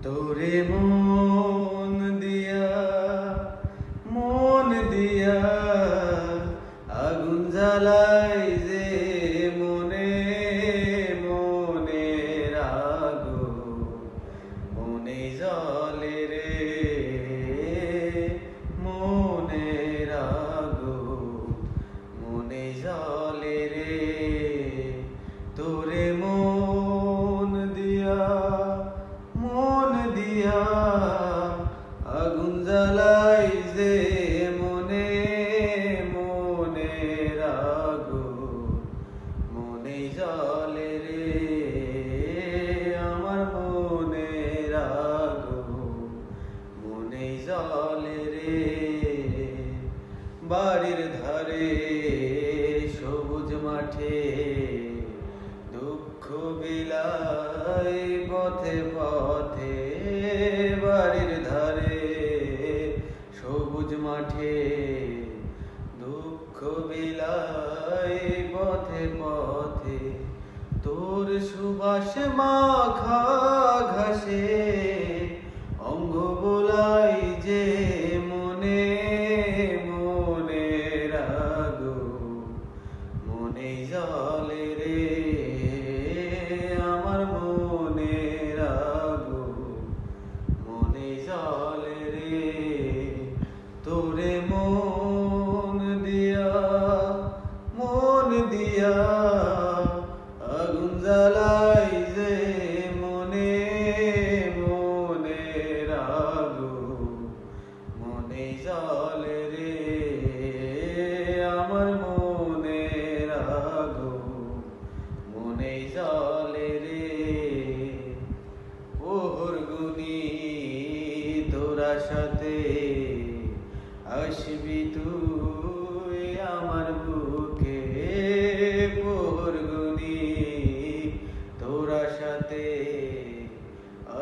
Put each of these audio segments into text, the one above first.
তোরে মন দিয়া মন দিয়া আগুন জ্বালাই যে মনে মনে আগুন মনে জ্বলে রে মনের আগুন মনে জ্বলে রে তোরে মন দিয়া আগুন জ্বালাই যে মনে মনের আগুন মনে জ্বলে রে আমার মনের আগুন মনে জ্বলে রে বাড়ির ধারে সবুজ মাঠে দুঃখ বিলাই পথে পথে বাড়ির ধারে সবুজ মাঠে দুঃখ বিলাই পথে পথে তোর সুবাস মাখা ঘাসে অঙ্গ বোলাই যে মনে মনের আগুন মনে জ্বলে রে আমার মনের আগুন মনে জ্বলে রে তোরে মন দিয়া আগুন জ্বালাই যে মনে মনের আগুন মনে জ্বলে রে আমার মনের আগুন মনে জ্বলে রে ওহর গুনি তোরা সাথে আসবি তুই আমার বুকে ওহর গুনি তোরা সাথে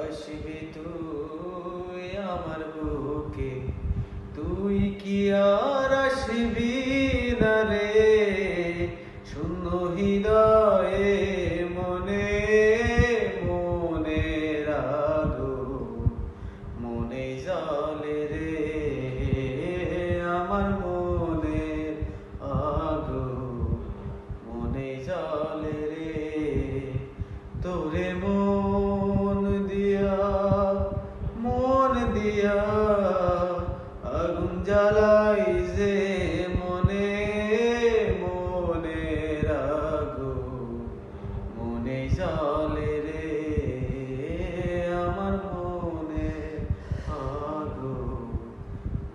আসবি তুই আমার বুকে তুই কি আর আসবি না রে শূন্য হৃদয়ে মনে মনের আগুন মনে জ্বলে রে আমার মনের আগুন মনে জ্বলে রে তোরে মন দিয়া আগুন জ্বালাই যে মনে মনের আগুন মনে জ্বলে রে আমার মনের আগুন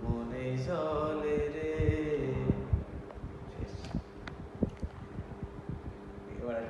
মনে জ্বলে রে এবার